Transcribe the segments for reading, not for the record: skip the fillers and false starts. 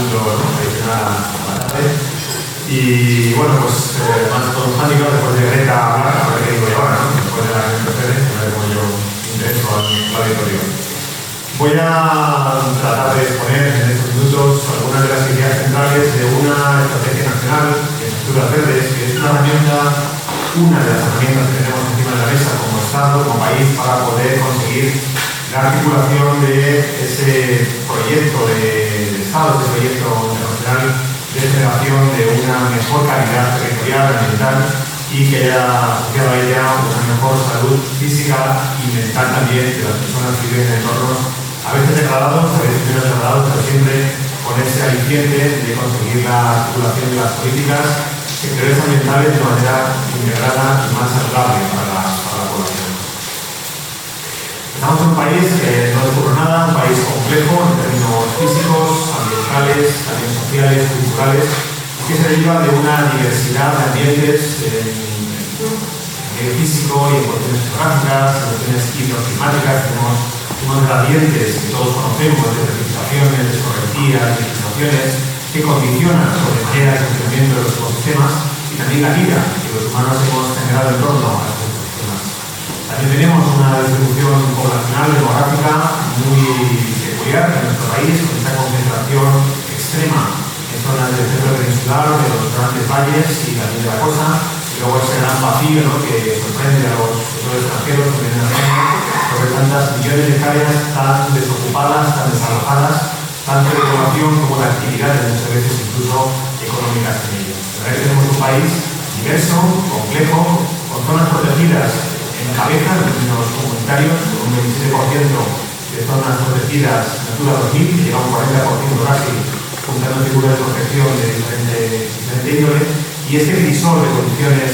capítulo, ¿no?, tradicional a la tarde. Y bueno, pues más todo un handicap después de Greta hablar, a ver qué digo yo ahora, ¿no?, después de la que precede, a ver cómo yo intento al auditorio. Voy a tratar de exponer en estos minutos algunas de las ideas centrales de una estrategia nacional de infraestructuras verdes, que es una de las herramientas que tenemos encima de la mesa como Estado, como país, para poder conseguir la articulación de ese proyecto de Estado, ese proyecto internacional de generación de una mejor calidad territorial, ambiental y que haya asociado a ella una mejor salud física y mental también de las personas que viven en entornos a veces degradados, a veces menos degradados, pero siempre con ese aliciente de conseguir la articulación de las políticas sectoriales ambientales de una manera integrada y más saludable para la población. Estamos en un país que no descubre nada, un país complejo en términos físicos, ambientales, también sociales, culturales, que se deriva de una diversidad de ambientes en físico y en cuestiones geográficas, en cuestiones hidroclimáticas. Tenemos unos gradientes que todos conocemos de precipitaciones, de escorrentías, de infiltraciones, que condicionan sobremanera el funcionamiento de los ecosistemas y también la vida que los humanos hemos generado en torno a estos ecosistemas. También tenemos una distribución poblacional demográfica muy peculiar en nuestro país, con esta concentración extrema en zonas del centro peninsular, de los grandes valles y también de la costa, y luego ese gran vacío, ¿no?, que sorprende a los extranjeros que vienen a España sobre tantas millones de hectáreas tan desocupadas, tan desalojadas, tanto de población como de actividades, muchas veces incluso económicas en ello. La verdad es que tenemos un país diverso, complejo, con zonas protegidas en cabeza en términos comunitarios, con un 27% de zonas protegidas Natura 2000, que llega a un 40% casi, juntando figuras de protección de diferente índole, y este crisol de condiciones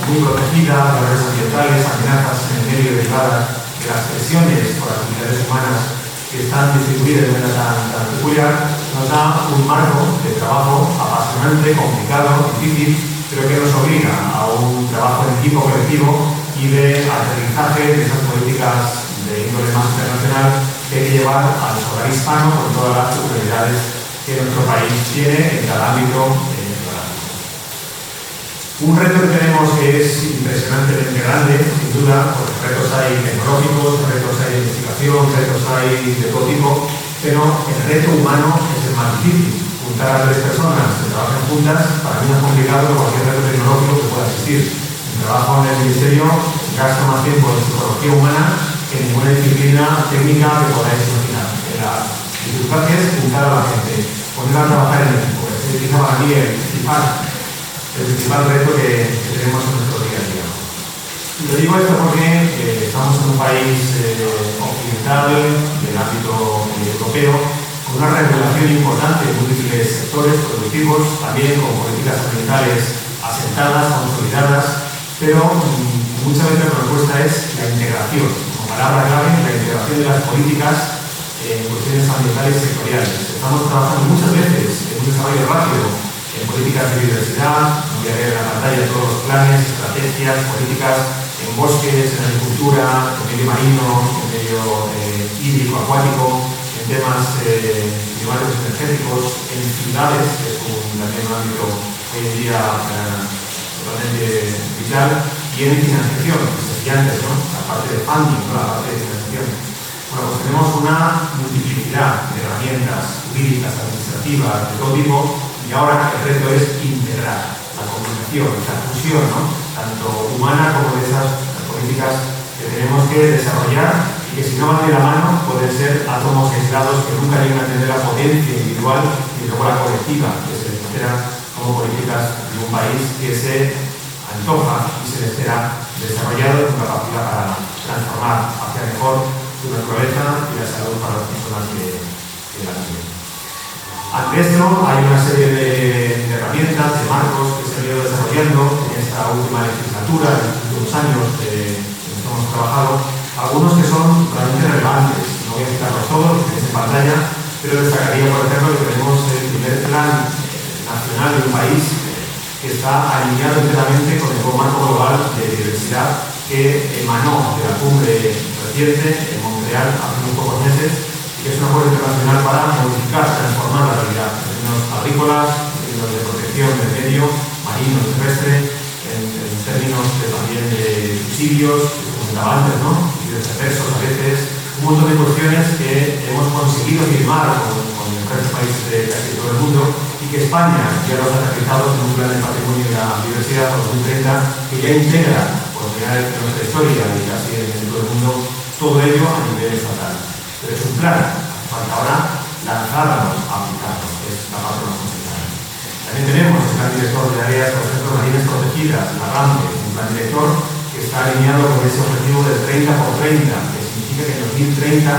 muy protegidas, valores ambientales, amenazas en el medio derivadas de las presiones por actividades humanas que están distribuidas de manera tan peculiar, nos da un marco de trabajo apasionante, complicado, difícil, pero que nos obliga a un trabajo en equipo colectivo y de aterrizaje de esas políticas de índole más internacional que hay que llevar al hogar hispano con todas las oportunidades que nuestro país tiene en cada ámbito. Un reto que tenemos que es impresionantemente grande, sin duda, porque retos hay tecnológicos, retos hay de investigación, retos hay de todo tipo, pero el reto humano es el más difícil. Juntar a tres personas que trabajan juntas, para mí es complicado que cualquier reto tecnológico que pueda existir. Mi trabajo en el Ministerio gasta más tiempo en psicología humana que en ninguna disciplina técnica que podáis imaginar. La dificultad es juntar a la gente, ponerla a trabajar en equipo. Es quizá para mí el principal reto que tenemos en nuestro día a día. Y lo digo esto porque estamos en un país occidental, del ámbito europeo, con una regulación importante en múltiples sectores productivos, también con políticas ambientales asentadas, consolidadas, pero muchas veces lo que cuesta es la integración, como palabra clave, la integración de las políticas en cuestiones ambientales y sectoriales. Estamos trabajando muchas veces en un desarrollo rápido en políticas de biodiversidad, voy a ver en la pantalla todos los planes, estrategias, políticas en bosques, en agricultura, en medio marino, en medio hídrico, acuático, en temas climáticos energéticos, en ciudades, que es también un ámbito hoy en día totalmente vital, y en financiación, que se decía antes, ¿no?, la parte de funding, ¿no?, la parte de financiación. Bueno, pues tenemos una multiplicidad de herramientas jurídicas, administrativas, de todo tipo, y ahora el reto es integrar la comunicación, la fusión, ¿no?, tanto humana como de esas políticas que tenemos que desarrollar y que si no van de la mano pueden ser átomos aislados que nunca llegan a tener la potencia individual y luego la colectiva que se les espera como políticas de un país que se antoja y se les espera desarrollado con capacidad para transformar hacia mejor su naturaleza y la salud para las personas que la viven. Ante esto hay una serie de herramientas, de marcos que se han ido desarrollando en esta última legislatura, en los últimos años en los que hemos trabajado, algunos que son realmente relevantes. No voy a citarlos todos, que tenéis en pantalla, pero destacaría, por ejemplo, que tenemos el primer plan nacional de un país que está alineado enteramente con el nuevo marco global de biodiversidad que emanó de la cumbre reciente en Montreal hace unos pocos meses, y que es un acuerdo internacional para modificar, transformar la realidad. agrícolas, en términos de protección del medio marino y terrestre, en términos también de subsidios, que se comentaba antes, ¿no? Y de reversos a veces, un montón de cuestiones que hemos conseguido firmar con diferentes países de casi todo el mundo y que España ya los ha realizado en un plan de patrimonio y la biodiversidad por 2030 que ya integra, por primera vez en nuestra historia y casi en todo el mundo, todo ello a nivel estatal. Pero es un plan, hace falta ahora lanzarnos a aplicarlo, es la parte más complicada. También tenemos el plan director de áreas, por ejemplo, marinas protegidas, la RAMPE, un plan director que está alineado con ese objetivo del 30 por 30, que significa que en 2030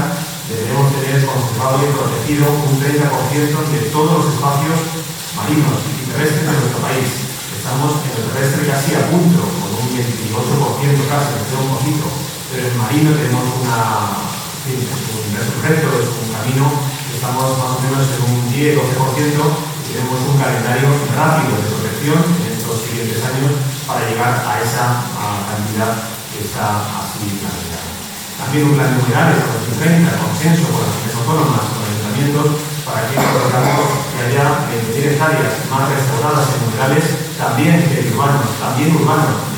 debemos tener conservado y protegido un 30% de todos los espacios marinos y terrestres de nuestro país. Estamos en el terrestre casi a punto, con un 28% casi, nos queda un poquito, pero en el marino tenemos un reto, es un camino, estamos más o menos en un 10-12% y tenemos un calendario rápido de protección en estos siguientes años para llegar a esa cantidad que está así planteada. También un plan de humedales para 2030, consenso con las comunidades autónomas, con los ayuntamientos, para que logramos que haya 20 hectáreas más restauradas en humedales, también urbanos,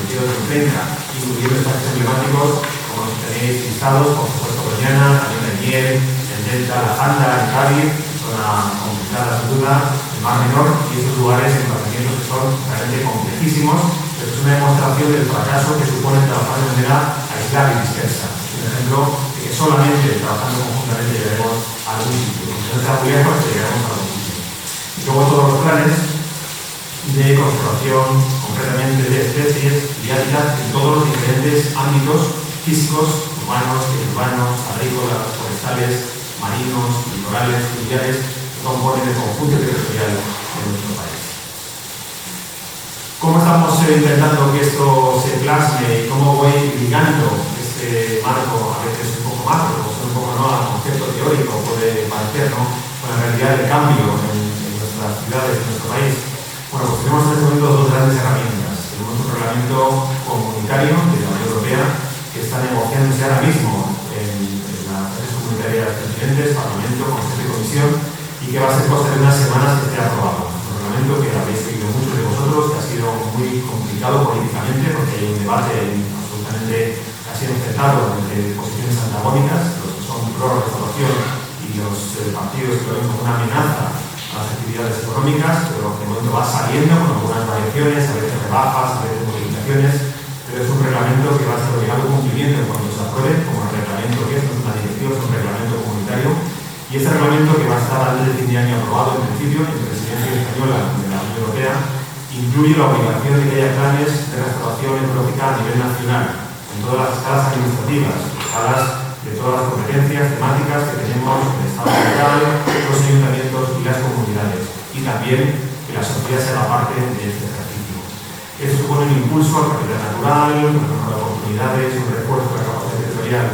de 2030, incluyendo espacios emblemáticos como los que tenéis listados, por supuesto, Doñana, también el Miel, el Delta, la Janda, el Cádiz, zona complicada sin duda, el Mar Menor, y estos lugares, emplazamientos que son realmente complejísimos, pero es una demostración del fracaso que supone trabajar de manera aislada y dispersa. Un ejemplo de que solamente trabajando conjuntamente llegaremos a algún sitio. No está muy lejos, pero llegaremos a algún sitio. Y luego todos los planes de conservación, concretamente de especies y hábitats en todos los diferentes ámbitos físicos, urbanos, periurbanos, agrícolas, forestales, marinos, litorales, fluviales, que componen el conjunto territorial de nuestro país. ¿Cómo estamos intentando que esto se plasme y cómo voy ligando este marco, a veces un poco macro, un poco no al concepto teórico, puede parecer, ¿no?, con la realidad del cambio en nuestras ciudades, en nuestro país? Bueno, pues tenemos en este momento dos grandes herramientas. Tenemos un reglamento comunitario de la Unión Europea que está negociándose ahora mismo en las redes comunitarias presidentes, Parlamento, Consejo y Comisión, y que va a ser cosa de unas semanas que esté aprobado. Un reglamento que habéis seguido muchos de vosotros, que ha sido muy complicado políticamente porque hay un debate absolutamente casi enfrentado entre posiciones antagónicas, los que son pro restauración y los partidos que lo ven como una amenaza a las actividades económicas, pero de momento va saliendo con algunas variaciones, a veces rebajas, a veces modificaciones, pero es un reglamento que va a ser obligado cumplimiento en cuanto se apruebe, como el reglamento que es, no es una directiva, es un reglamento comunitario, y este reglamento que va a estar antes de fin de año aprobado en principio en presidencia española de la Unión Europea, incluye la obligación de que haya planes de restauración ecológica a nivel nacional, en todas las escalas administrativas, escalas de todas las competencias temáticas que tenemos en el Estado local, los ayuntamientos y las comunidades, y también que la sociedad sea parte de este ejercicio. Esto supone un impulso al capital natural, un mejora de oportunidades, un refuerzo de la capacidad territorial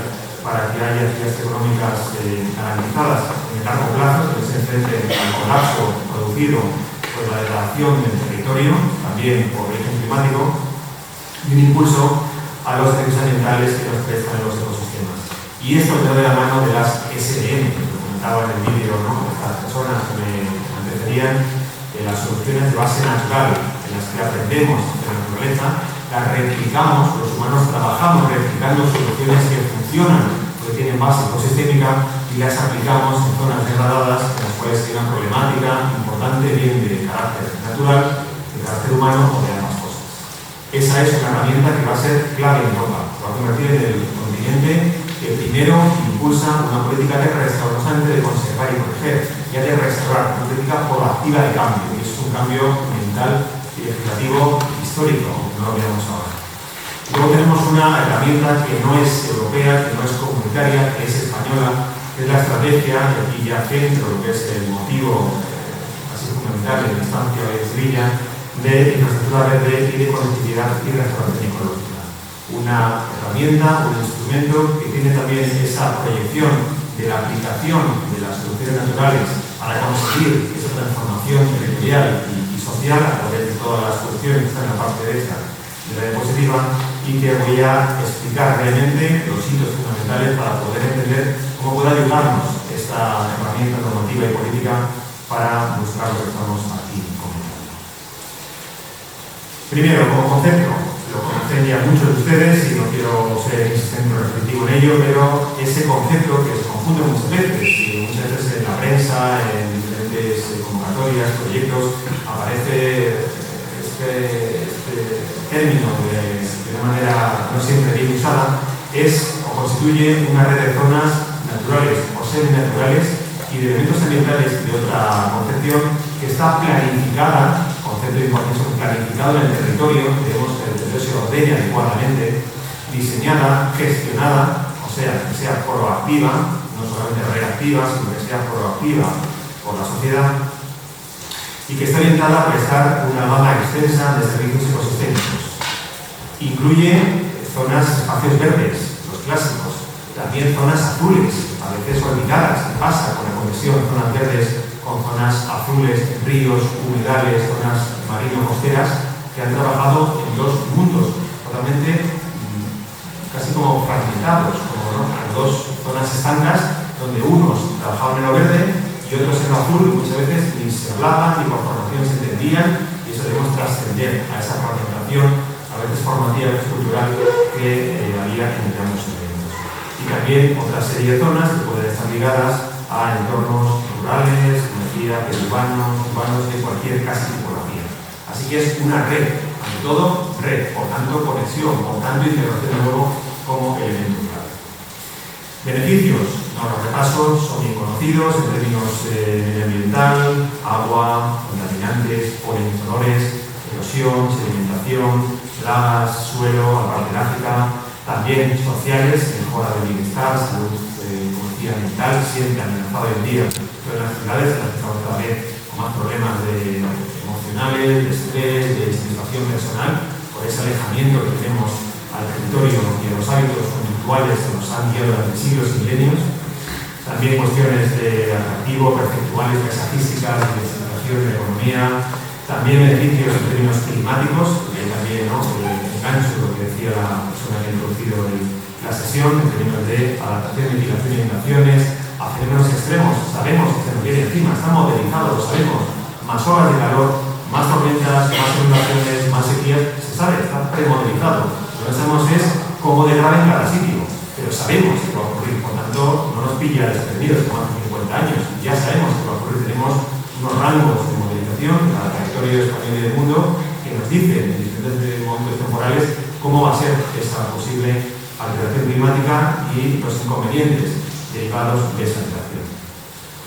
para que haya actividades económicas garantizadas en el largo plazo, que se enfrenten al colapso producido por la degradación del territorio, también por el cambio climático, y un impulso a los servicios ambientales que nos prestan los ecosistemas. Y esto me da de la mano de las SDM, que lo comentaba en el vídeo, ¿no?, estas personas que me antecedían, las soluciones de base natural, en las que aprendemos de la naturaleza, las replicamos, los humanos trabajamos replicando soluciones que funcionan, porque tienen base ecosistémica, y las aplicamos en zonas degradadas, en las cuales hay una problemática importante, bien de carácter natural, de carácter humano o de ambas cosas. Esa es una herramienta que va a ser clave en Europa, se va a convertir en el continente que primero impulsa una política de restauración, no solamente de conservar y proteger, ya de restaurar, una política proactiva de cambio, y es un cambio mental y legislativo histórico, no lo veamos ahora. Luego tenemos una herramienta que no es europea, que no es comunitaria, que es española, que es la estrategia, y aquí ya centro lo que es el motivo así fundamental de la instancia de Sevilla, de infraestructura verde y de conectividad y restauración ecológica. Una herramienta, un instrumento que tiene también esa proyección de la aplicación de las soluciones naturales para conseguir esa transformación territorial y social a través de todas las cuestiones que están en la parte derecha de la diapositiva, y que voy a explicar brevemente los hitos fundamentales para poder entender cómo puede ayudarnos esta herramienta normativa y política para buscar lo que estamos aquí comentando. Primero, como concepto, lo conocen ya muchos de ustedes y no quiero ser insistente o repetitivo en ello, pero ese concepto que se confunde muchas veces en la prensa, en diferentes convocatorias, proyectos, aparece este término de una manera no siempre bien usada, es o constituye una red de zonas naturales o seminaturales y de elementos ambientales de otra concepción que está planificada, concepto importante, planificado en el territorio. Queremos que el territorio se ordene adecuadamente, diseñada, gestionada, o sea, que sea proactiva, no solamente reactiva, sino que sea proactiva por la sociedad, y que está orientada a prestar una gama extensa de servicios ecosistémicos. Incluye zonas, espacios verdes, los clásicos, también zonas azules, a veces olvidadas. ¿Qué pasa con la conexión de zonas verdes con zonas azules, ríos, humedales, zonas marino-costeras, que han trabajado en dos mundos totalmente casi como fragmentados, como dos zonas estancas, donde unos trabajaban en lo verde y otros en lo azul, y muchas veces ni se hablaban ni por formación se entendían, y eso debemos trascender a esa fragmentación, a veces formativa y cultural, que había en ambos elementos. Y también otra serie de zonas que pueden estar ligadas a entornos rurales, como decía, urbanos de cualquier casi tipología. Así que es una red, ante todo red, por tanto conexión, por tanto integración de nuevo como elemento clave. Beneficios, no los repaso, son bien conocidos en términos medioambiental, agua, contaminantes, polinizadores, erosión, sedimentación, plagas, suelo, la parte gráfica, también sociales, mejora del bienestar, salud, como decía, mental, siempre amenazado hoy en día, pero en las ciudades en las que estamos cada vez con más problemas emocionales, de estrés, de satisfacción personal, por ese alejamiento que tenemos al territorio y a los hábitos conductuales que nos han guiado durante siglos y milenios. También cuestiones de atractivo, perceptuales, paisajísticas, de situación de la economía, también beneficios en términos climáticos, y también engancho lo que decía la persona que ha introducido la sesión, en términos de adaptación, mitigación y inundaciones, a fenómenos extremos. Sabemos que se nos viene encima, está modelizado, lo sabemos, más horas de calor, más tormentas, más inundaciones, más sequías, se sabe, está premodelizado. Lo que sabemos es cómo degrada en cada sitio, pero sabemos que va a ocurrir, por tanto, no nos pilla desprevenidos como hace 50 años, ya sabemos que va a ocurrir, tenemos unos rangos de modelización al territorio español y del mundo que nos dicen en diferentes momentos temporales cómo va a ser esa posible alteración climática y los inconvenientes derivados de esa alteración.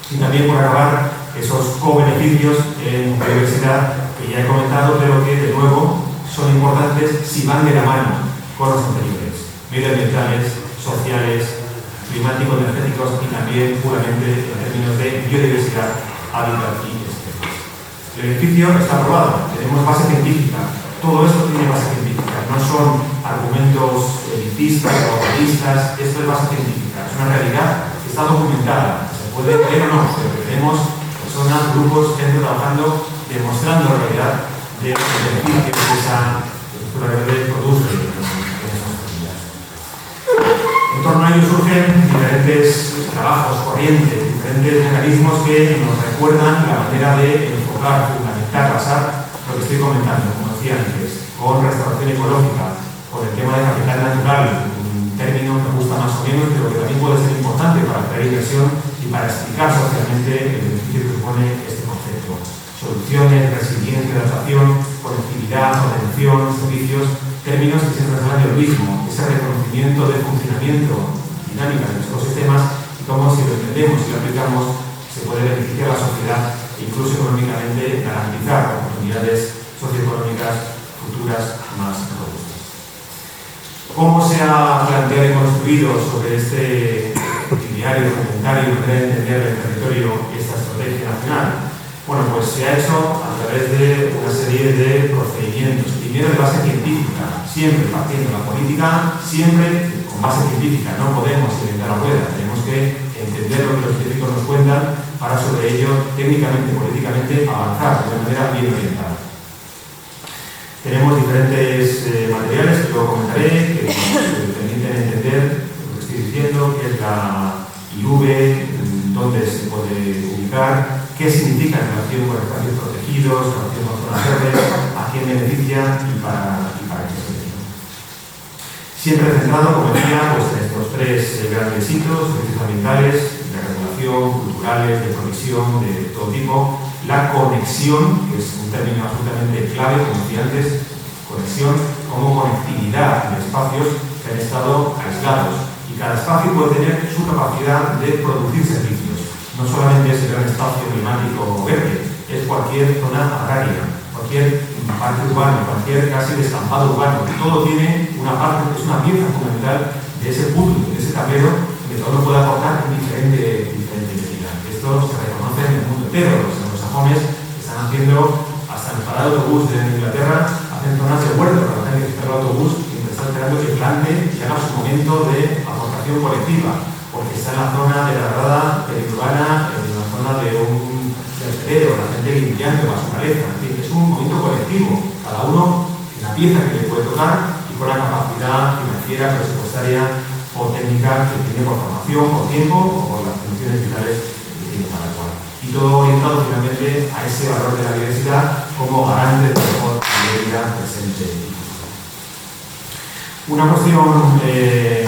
Y también, por acabar, esos co-beneficios en biodiversidad que ya he comentado, pero que de nuevo son importantes si van de la mano con los anteriores, medioambientales, sociales, climáticos, energéticos y también puramente en términos de biodiversidad, hábitat y especies. El beneficio está aprobado, tenemos base científica, todo esto tiene base científica, no son argumentos elitistas o populistas, esto es base científica, es una realidad que está documentada, se puede ver o no, pero tenemos personas, grupos, gente trabajando, demostrando la realidad de los beneficios que esa estructura verde produce en esas comunidades. En torno a ello surgen diferentes trabajos, corrientes, diferentes mecanismos que nos recuerdan la manera de enfocar, fundamentar, basar lo que estoy comentando, como decía antes, con restauración ecológica, con el tema de capital natural, un término que gusta más o menos, pero que también puede ser importante para atraer inversión y para explicar socialmente el beneficio que supone este concepto. Soluciones, resiliencia, adaptación, conectividad, ordenación, servicios, términos que siempre hablan de lo mismo, ese reconocimiento del funcionamiento dinámica de los ecosistemas y cómo, si lo entendemos y lo aplicamos, se puede beneficiar a la sociedad e incluso económicamente garantizar oportunidades socioeconómicas futuras más robustas. ¿Cómo se ha planteado y construido sobre este ideario, comentario, manera de entender el territorio y esta estrategia nacional? Bueno, pues se ha hecho a través de una serie de procedimientos. Primero de base científica, siempre partiendo de la política, siempre con base científica. No podemos inventar la rueda, tenemos que entender lo que los científicos nos cuentan para sobre ello, técnicamente, políticamente, avanzar de una manera bien orientada. Tenemos diferentes materiales que luego comentaré, que nos permiten entender lo que estoy diciendo, qué es la IV, dónde se puede ubicar, qué significa en relación con espacios protegidos, en relación con zonas verdes, a quién beneficia y para qué se beneficia. Siempre centrado, como decía, pues, en estos tres grandes hitos: servicios ambientales, de regulación, culturales, de provisión, de todo tipo. La conexión, que es un término absolutamente clave, como decía antes, conexión como conectividad de espacios que han estado aislados. Y cada espacio puede tener su capacidad de producir servicios. No solamente es el gran espacio climático verde, es cualquier zona agraria, cualquier parque urbano, cualquier casi descampado urbano. Todo tiene una parte, es una pieza fundamental de ese puzzle, de ese tablero, que todo lo puede aportar en diferente medida. Esto se reconoce en el mundo entero. Los anglosajones están haciendo, hasta en el parado de autobús de Inglaterra, hacen zonas de huerto para la gente que espera el autobús y están esperando que plante y haga su momento de aportación colectiva, porque está en la zona de la grada periurbana, en la zona de un vertedero, la gente limpiando la naturaleza. En fin, es un momento colectivo, cada uno en la pieza que le puede tocar y con la capacidad financiera, presupuestaria o técnica que tiene por formación, por tiempo o por las funciones vitales que tiene cada cual. Y todo orientado finalmente a ese valor de la biodiversidad como garante de mejor vida presente. Una cuestión que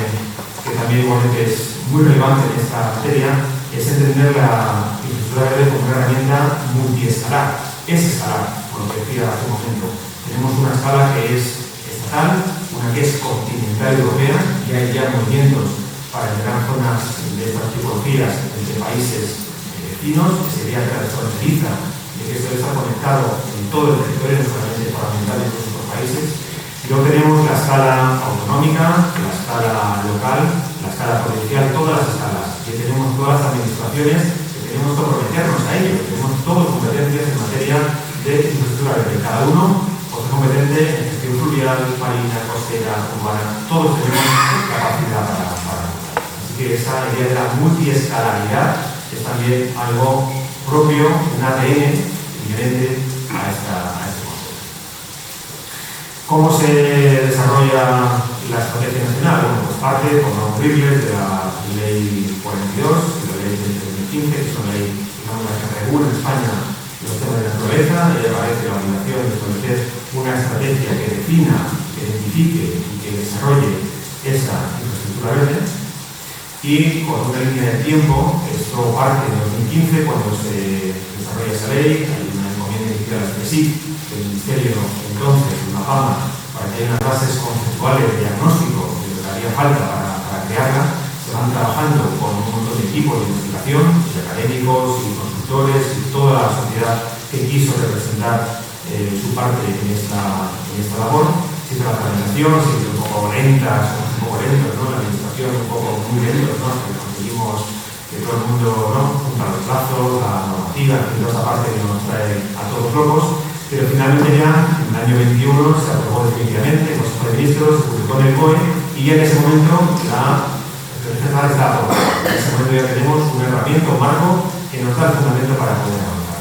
también igualmente es muy relevante en esta materia es entender la infraestructura verde como una herramienta multiescalar. Es escalar, por lo que decía hace un momento. Tenemos una escala que es estatal, una que es continental europea, y hay ya movimientos para generar zonas de estas tipologías entre países vecinos, que sería que la fronteriza, de que esto está conectado en todo el territorio, no solamente por ambientales de otros países. Y luego tenemos la escala autonómica, la escala local, la escala provincial, todas las escalas, que tenemos todas las administraciones, que tenemos que comprometernos a ello, tenemos todos competencias en materia de infraestructura verde. Cada uno pues, es competente en gestión fluvial, marina, costera, urbana, todos tenemos capacidad para. Así que esa idea de la multiescalaridad es también algo propio, un ADN inherente a este concepto. ¿Cómo se desarrolla la estrategia nacional? Bueno, pues parte, por no aburrirles, de la Ley 42 y la Ley 2015, que son leyes que regulan en España los temas de naturaleza. Y aparece la obligación de establecer una estrategia que defina, que identifique y que desarrolle esa infraestructura verde. Y con una línea de tiempo, esto parte en 2015, cuando se desarrolla esa ley, hay una encomienda inicial al CSIC, del Ministerio entonces, una PAMA, para que haya unas bases conceptuales de diagnóstico de lo que haría falta para crearla. Se van trabajando con un montón de equipos de investigación, de académicos y consultores y toda la sociedad que quiso representar su parte en esta labor. Siempre la tramitación, siempre un poco lentas, un poco lentos, ¿no? La administración un poco muy lentos, ¿no? Hasta que conseguimos que todo el mundo, ¿no? Cumpla los plazos, la normativa, y toda esa parte que nos trae a todos locos. Pero finalmente ya, en el año 21, se aprobó definitivamente el Consejo de Ministros, se publicó en el BOE, y ya en ese momento la estrategia está aprobada. En ese momento ya tenemos una herramienta, un marco, que nos da el fundamento para poder avanzar.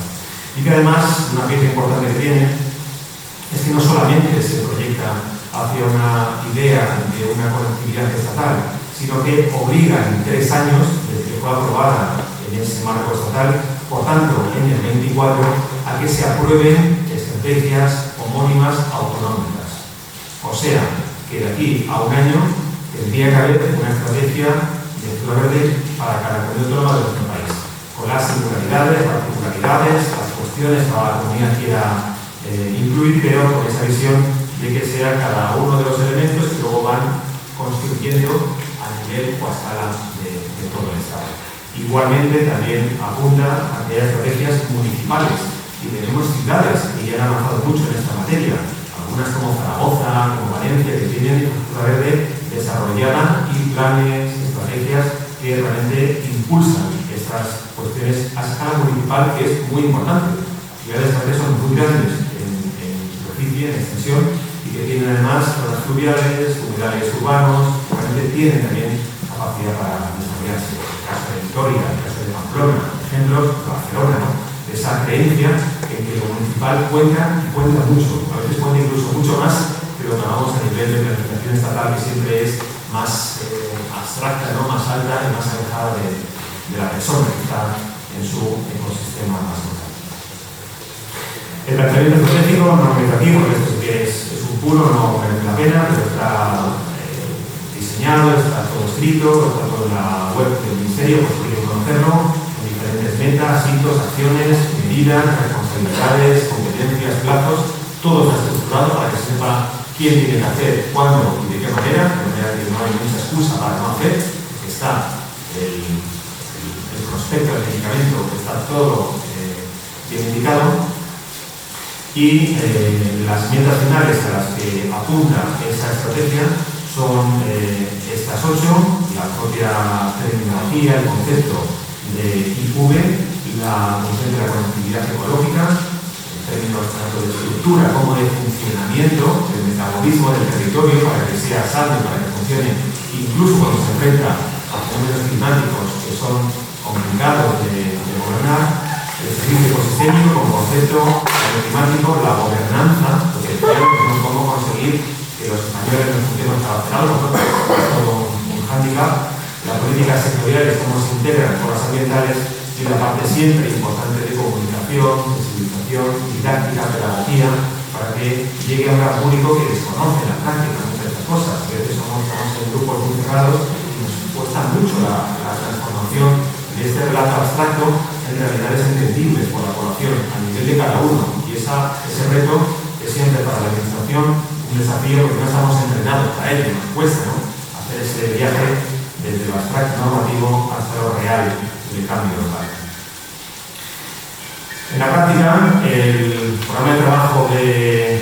Y que además, una pieza importante que tiene, es que no solamente se proyecta hacia una idea de una conectividad estatal, sino que obliga en 3 años, desde que fue aprobada en ese marco estatal, por tanto, en el 24, a que se aprueben estrategias homónimas autonómicas. O sea, que de aquí a un año tendría que haber una estrategia de infraestructura verde para cada comunidad autónoma de nuestro país, con las singularidades, particularidades, las cuestiones que la comunidad quiera incluir, pero con esa visión de que sea cada uno de los elementos que luego van construyendo a nivel o a escala de todo el Estado. Igualmente también apunta a que haya estrategias municipales, y tenemos ciudades que ya han avanzado mucho en esta materia, algunas como Zaragoza, como Valencia, que tienen infraestructura verde desarrollada y planes, estrategias que realmente impulsan estas cuestiones a escala municipal, que es muy importante. Las ciudades grandes son muy grandes en extensión, y que tienen además zonas fluviales, humedales urbanos, realmente tienen también capacidad para desarrollarse. El caso de Vitoria, el caso de Pamplona, ejemplos de Barcelona, ¿no? De esa creencia en que lo municipal cuenta y cuenta mucho, a veces cuenta incluso mucho más que lo que llamamos a nivel de planificación estatal, que siempre es más abstracta, ¿no? Más alta y más alejada de la persona que está en su ecosistema más local. El planteamiento estratégico no normativo, esto sí que es un puro, no merece la pena, pero está diseñado, está todo escrito, está todo en la web del Ministerio, pues quieren conocerlo, con diferentes metas, hitos, acciones, medidas, responsabilidades, competencias, plazos, todo está estructurado para que se sepa quién tiene que hacer, cuándo y de qué manera, de manera que no hay mucha excusa para no hacer, porque está el prospecto del medicamento, que está todo bien indicado. Y las metas finales a las que apunta esa estrategia son estas 8, la propia terminología, el concepto de IV, la concepto de la conectividad ecológica, en términos tanto de estructura como de funcionamiento, del metabolismo del territorio para que sea sano y para que funcione, incluso cuando se enfrenta a fenómenos climáticos que son complicados de gobernar. El servicio ecosistémico como concepto climático, la gobernanza, porque tenemos cómo conseguir que los españoles nos juntemos a hacer algo, ¿no? Es todo un hándicap. Las políticas sectoriales, cómo se integran con las ambientales, y la parte siempre importante de comunicación, sensibilización, didáctica, pedagogía, para que llegue a un gran público que desconoce la práctica muchas de estas cosas. A veces estamos en grupos muy cerrados y nos cuesta mucho la transformación de este relato abstracto en realidades entendibles por la población a nivel de cada uno. Y ese reto es siempre para la administración un desafío porque no estamos entrenados para ello, nos cuesta, ¿no?, hacer ese viaje desde lo abstracto normativo hasta lo real del cambio local. En la práctica, el programa de trabajo de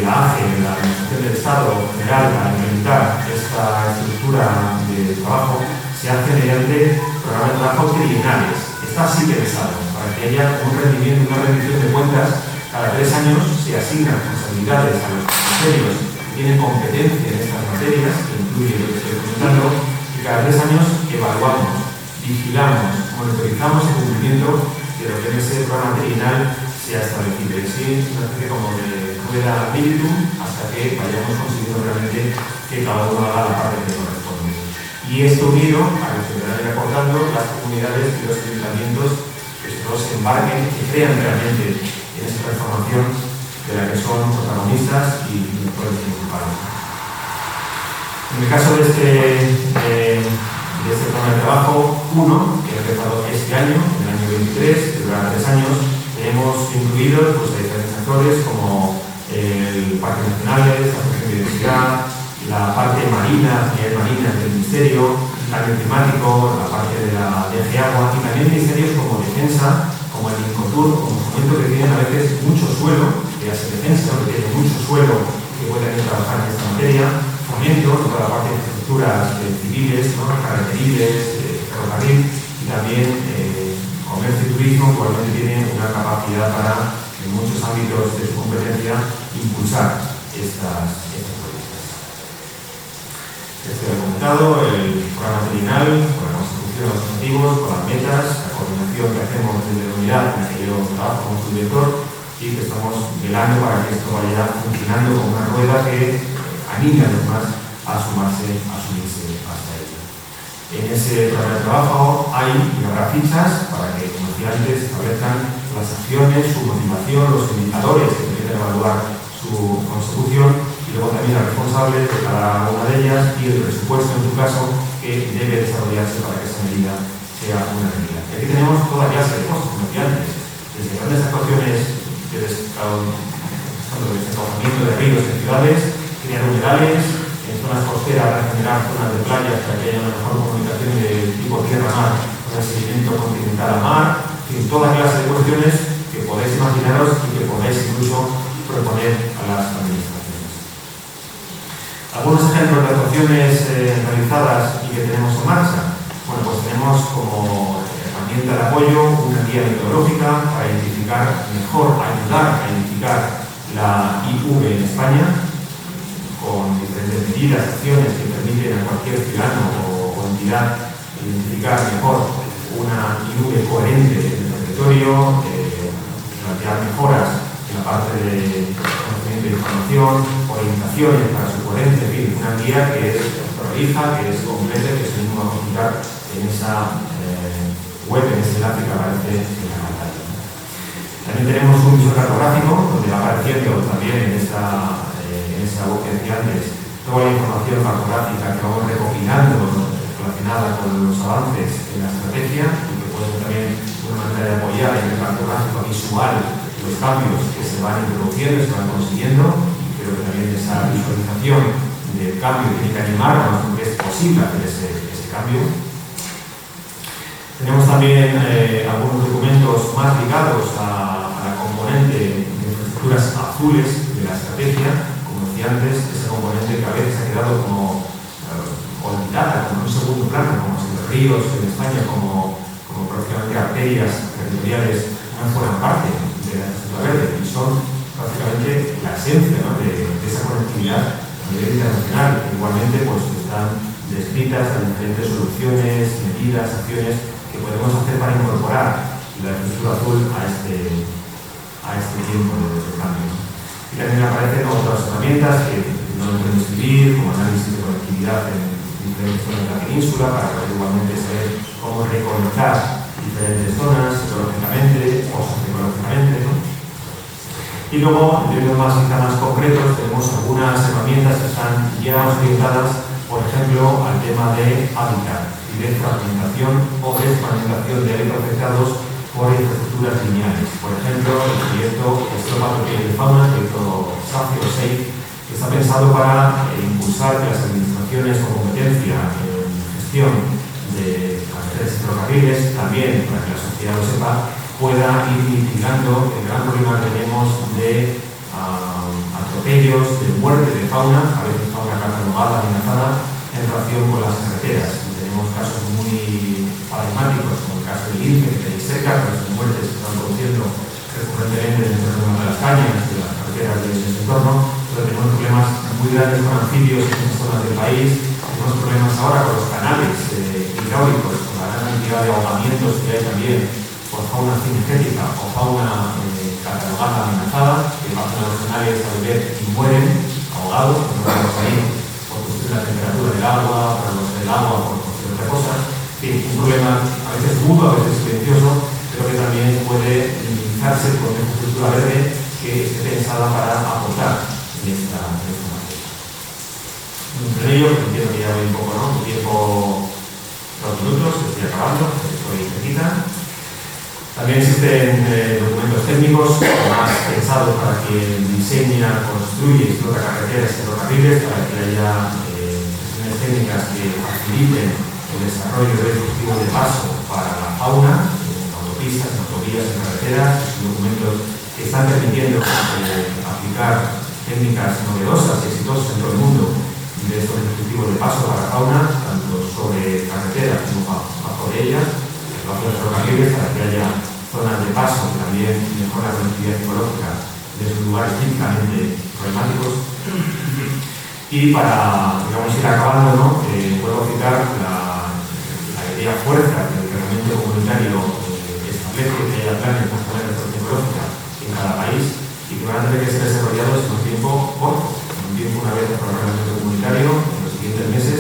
la AGE, de la Administración del Estado General, para implementar esta estructura de trabajo, se hace mediante programas de trabajo trienales. Está así pensado, para que haya un rendimiento, una rendición de cuentas. Cada 3 años se asignan responsabilidades a los ministerios que tienen competencia en estas materias, que incluye lo que estoy comentando, y cada 3 años evaluamos, vigilamos, monitorizamos el cumplimiento de lo que en ese programa trienal se ha establecido. Y así es una especie como de rueda militum hasta que vayamos consiguiendo realmente que cada uno haga la parte que corresponde. Y esto unido a lo que van a ir aportando las comunidades y los ayuntamientos que se embarquen, que crean realmente en esta transformación de la que son protagonistas y directores principales. En el caso de este programa de trabajo 1, que ha empezado este año, en el año 23, que durará 3 años, tenemos incluidos pues, diferentes actores como el Parque Nacional, la Asociación de Biodiversidad, la parte marina, actividades marinas del Ministerio, el cambio climático, la parte de la DG Agua y también ministerios como Defensa, como el Incotur, como Fomento, que tienen a veces mucho suelo, que hace defensa, que tienen mucho suelo que pueden trabajar en esta materia, Fomento, toda la parte de infraestructuras civiles, ¿no?, carreteriles, ferrocarril, y también comercio y turismo, que igualmente tiene una capacidad para, en muchos ámbitos de su competencia, impulsar estas políticas. Esto he comentado, el programa trienal, con la constitución de los objetivos, con las metas, la coordinación que hacemos desde la unidad en la que yo trabajo como su director y que estamos velando para que esto vaya funcionando como una rueda que anime a los demás a sumarse, a subirse hasta ella. En ese programa de trabajo hay y habrá fichas para que, como decía antes, establezcan las acciones, su motivación, los indicadores que permiten evaluar su consecución y luego también las responsables de cada una de ellas y el presupuesto, en su caso, que debe desarrollarse para que esa medida sea una realidad. Y aquí tenemos toda clase de cosas, como decía antes, desde grandes actuaciones de desencauzamiento de ríos en ciudades, crear humedales, en zonas costeras regenerar zonas de playas para que haya una mejor comunicación de tipo tierra-mar con el seguimiento continental a mar, en fin, toda clase de cuestiones que podéis imaginaros y que podéis incluso proponer a las administraciones. Algunos ejemplos de actuaciones realizadas y que tenemos en marcha. Bueno, pues tenemos como herramienta de apoyo una guía metodológica para identificar mejor, ayudar a identificar la IV en España, con diferentes medidas, acciones que permiten a cualquier ciudadano o entidad identificar mejor una IV coherente en el territorio, plantear mejoras en la parte de conocimiento de información, orientaciones para su coherencia, en fin, una guía que es prolija, que es completa, que se anima a consultar en esa web en este enlace que aparece en la pantalla. También tenemos un visor cartográfico donde va apareciendo también en esa web que decía antes toda la información cartográfica que vamos recopilando relacionada con los avances en la estrategia y que puede ser también una manera de apoyar en el cartográfico visual los cambios que se van introduciendo, se van consiguiendo, y creo que también esa visualización del cambio tiene que animarnos porque es posible hacer ese cambio. Tenemos también algunos documentos más ligados a la componente de infraestructuras azules de la estrategia, como decía antes, ese componente que a veces ha quedado como olvidada, como en un segundo plano, como si los ríos en España, como prácticamente arterias territoriales no fueran parte de la infraestructura verde y son prácticamente la esencia, ¿no?, de esa conectividad a nivel internacional. Igualmente pues están descritas las diferentes soluciones, medidas, acciones que podemos hacer para incorporar la infraestructura azul a este tiempo de cambio. Y también aparecen otras herramientas que no pueden escribir, como análisis de conectividad en diferentes zonas de la península, para poder igualmente saber cómo reconectar diferentes zonas ecológicamente o socioecológicamente, ¿no? Y luego, en términos más concretos, tenemos algunas herramientas que están ya orientadas, por ejemplo, al tema de hábitat y de fragmentación o desfragmentación de hábitats afectados por infraestructuras lineales. Por ejemplo, el proyecto Estropa de Fauna, el proyecto SAFE, que está pensado para impulsar que las administraciones con competencia en gestión de carreteras y ferrocarriles, también para que la sociedad lo sepa, pueda ir mitigando el gran problema que tenemos de atropellos, de muerte de fauna, a veces fauna catalogada, amenazada, en relación con las carreteras. Y tenemos casos muy paradigmáticos, como el caso del INFE, que tenéis cerca, con las muertes que están produciendo recurrentemente en el entorno de las cañas, de las carreteras de ese entorno, pero tenemos problemas muy grandes con anfibios en muchas zonas del país, tenemos problemas ahora con los canales hidráulicos, con la gran cantidad de ahogamientos que hay también por fauna cinegética o fauna catalogada amenazada, que bajan a los canales a beber y mueren ahogados, no podemos salir por cuestión de la temperatura del agua, por el del agua, por cuestión de otras cosas. En fin, un problema a veces mudo, a veces silencioso, pero que también puede minimizarse con una infraestructura verde que esté pensada para aportar en esta materia. Entre ellos, entiendo que ya voy un poco, ¿no? Un tiempo, 2 minutos, estoy acabando, estoy cerquita. También existen documentos técnicos más pensados para quien diseña, construye y explota carreteras y ferrocarriles, para que haya sesiones técnicas que faciliten el desarrollo de dispositivos de paso para la fauna, en autopistas, en autovías, en carreteras. Son documentos que están permitiendo aplicar técnicas novedosas y exitosas en todo el mundo de estos dispositivos de paso para la fauna, tanto sobre carreteras como bajo de ellas, bajo los ferrocarriles, para que haya zonas de paso que también mejoran la conectividad ecológica de esos lugares típicamente problemáticos. Y para, digamos, ir acabando, ¿no? Puedo citar la idea fuerza que el reglamento comunitario establece que haya planes nacionales de protección ecológica en cada país y que van a tener que ser desarrollados en un tiempo corto, en un tiempo una vez por el reglamento comunitario, en los siguientes meses,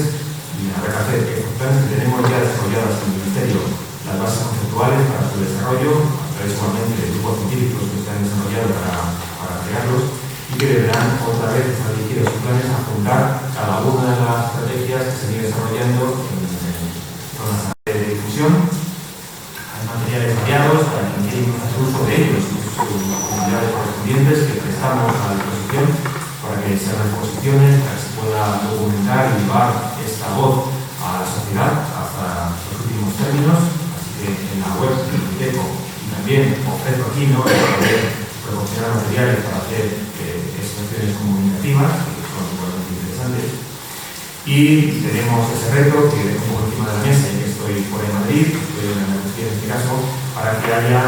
y habrá que hacer que estos planes que tenemos ya desarrollados en el Ministerio, las bases conceptuales para su desarrollo, a través igualmente de grupos científicos que se han desarrollado para crearlos, y que deberán otra vez estar dirigidos sus planes a apuntar cada una de las estrategias que se han ido desarrollando en zonas de difusión. Hay materiales variados para quien quiere hacer uso de ellos y sus unidades correspondientes que prestamos a disposición para que sean exposiciones, para que se pueda documentar y llevar esta voz a la sociedad hasta los últimos términos. Así que en la web del Biblioteco y también ofrezco aquí, ¿no?, poder proporcionar materiales para hacer expresiones comunicativas, que son igualmente interesantes. Y tenemos ese reto que dejo un poco encima de la mesa, y que estoy fuera de Madrid, estoy en Andalucía en este caso, para que haya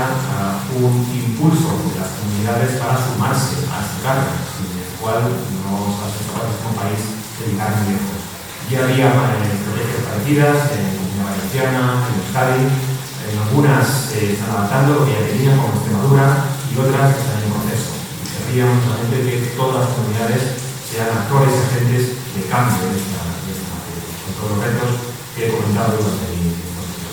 un impulso de las comunidades para sumarse a este cargo, sin el cual no vamos a ser capaces como país de llegar muy lejos. Ya había estrategias parecidas en la Valenciana, en Euskadi, en algunas se están adaptando, lo que ya tenían como Extremadura, y otras que están en proceso. Y querríamos realmente que todas las comunidades sean actores y agentes de cambio de esta materia, con todos los retos que he comentado durante mi exposición.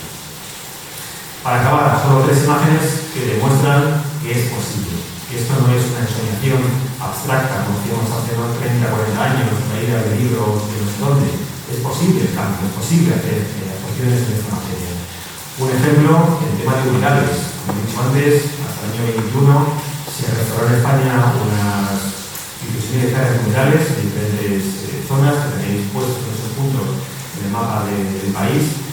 Para acabar, solo 3 imágenes que demuestran que es posible, que esto no es una ensoñación abstracta, como decíamos hace 30, 40 años, una idea de libros de no sé dónde. Es posible el cambio, es posible hacer actuaciones en esta materia. Un ejemplo, el tema de humedales. Como he dicho antes, hasta el año 21 se restauró en España unas 16.000 hectáreas de humedales en diferentes zonas que tenéis puestos en esos puntos en el mapa del país,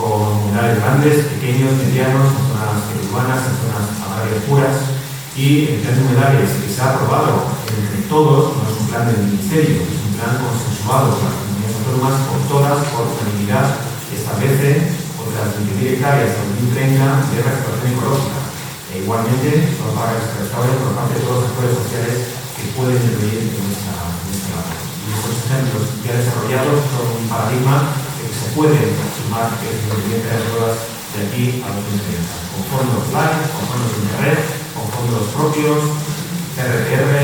con humedales grandes, pequeños, medianos, en zonas urbanas, en zonas agrarias puras. Y el plan de humedales que se ha aprobado entre todos, no es un plan del Ministerio, es un plan consensuado con las comunidades autónomas, por todas, por unanimidad, establece otras 20.000 hectáreas de 2030 de restauración ecológica. E igualmente son para que se restauren por parte de todos los actores sociales que pueden intervenir en esta labor. Y estos ejemplos ya desarrollados son un paradigma de que se puede sumar el crecimiento de las ruedas de aquí a 2030, con fondos LIFE, con fondos Interreg, con fondos propios, CRPR,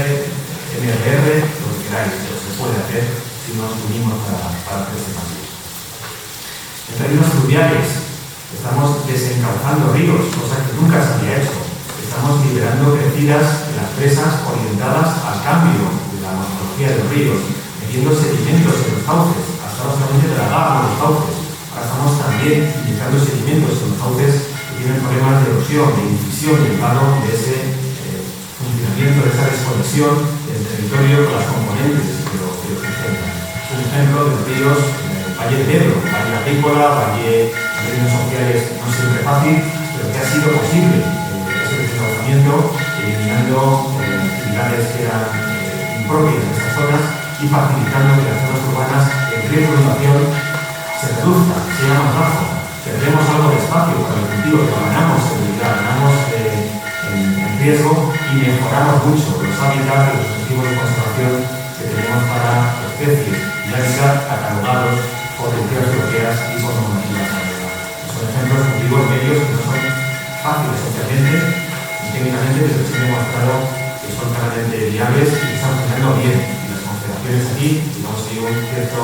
MRR, lo que queráis, pero se puede hacer si nos unimos para hacer este cambio. En términos fluviales, estamos desencauzando ríos, cosa que nunca se había hecho. Estamos liberando crecidas de las presas orientadas al cambio de la morfología de los ríos, metiendo sedimentos en los cauces. Hasta ahora solamente tragábamos los cauces. Ahora estamos también inyectando sedimentos en los cauces que tienen problemas de erosión, de incisión del lado de ese funcionamiento, de esa desconexión del territorio con las componentes que lo sustentan. Un ejemplo de los ríos, Valle de Ebro, valle agrícola, valle en términos sociales no siempre fácil, pero que ha sido posible ese desplazamiento, eliminando actividades que eran impropias de estas zonas y facilitando que las zonas urbanas el riesgo de inundación se reduzca, sea más bajo. Tendremos algo de espacio para el cultivo, que ganamos seguridad, ganamos en riesgo y mejoramos mucho los hábitats y los objetivos de conservación que tenemos para especies y hábitats catalogados por entidades europeas y por normativas nacionales. Son ejemplos cultivos medios que no son fáciles socialmente y técnicamente, pero que se han demostrado que son claramente viables y que están funcionando bien. Y las confederaciones aquí, digamos que hay un cierto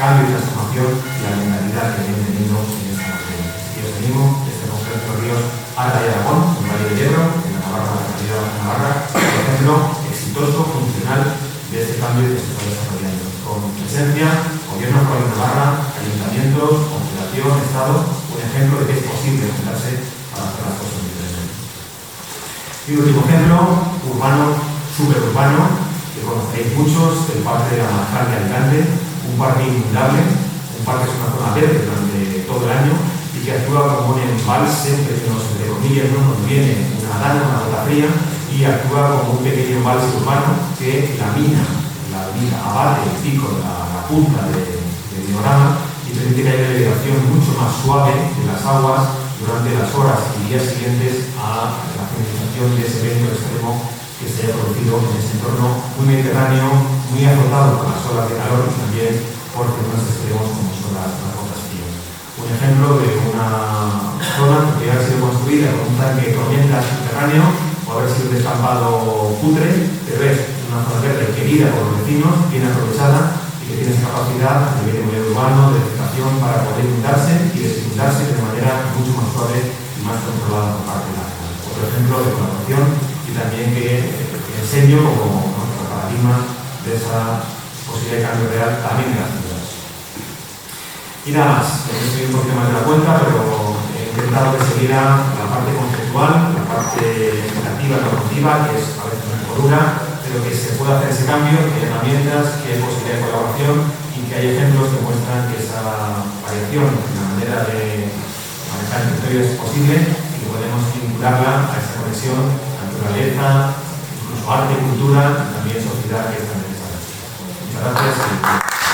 cambio y transformación y la mentalidad que vienen teniendo en esta materia. Así que os animo, este conflicto de los ríos Adra y Aragón, en el Valle de Ebro, en la Navarra, la Comunidad de Navarra, por ejemplo, exitoso, funcional de este cambio que se está desarrollando. Con presencia, Gobierno Foral de Navarra, ayuntamientos, confederación, Estado, un ejemplo de que es posible juntarse para hacer las cosas diferentes. Y último ejemplo, urbano, superurbano, que conocéis muchos, el Parque de la Marjal de Alicante, un parque inundable, un parque es una zona verde durante todo el año y que actúa como un embalse, que nos, entre comillas, no nos viene una dana, una gota fría, y actúa como un pequeño embalse urbano que lamina abate el pico, la punta del diorama y permite que haya una elevación mucho más suave de las aguas durante las horas y días siguientes a la finalización de ese evento extremo que se haya producido en ese entorno muy mediterráneo, muy azotado por las olas de calor y también por fenómenos extremos como son las rocas frías. Un ejemplo de una zona que ha sido construida con un tanque de tormenta subterráneo o haber sido un descampado cutre, pero es una zona verde querida por los vecinos, bien aprovechada y que tiene esa capacidad a nivel de medio urbano, de vegetación para poder inundarse y desinundarse de manera mucho más suave y más controlada por parte de la ciudad. Otro ejemplo de colaboración y también que enseño como paradigma de esa posibilidad de cambio real también en las ciudades. Y nada más, estoy un poquito más de la cuenta, pero he intentado que se viera la parte conceptual, la parte creativa, normativa, que es a veces una poco dura, pero que se puede hacer ese cambio, que hay herramientas, que hay posibilidad de colaboración y que hay ejemplos que muestran que esa variación en la manera de manejar el territorio es posible y que podemos vincularla a esa conexión naturaleza, incluso arte, cultura y también sociedad que es tan necesaria. Muchas gracias.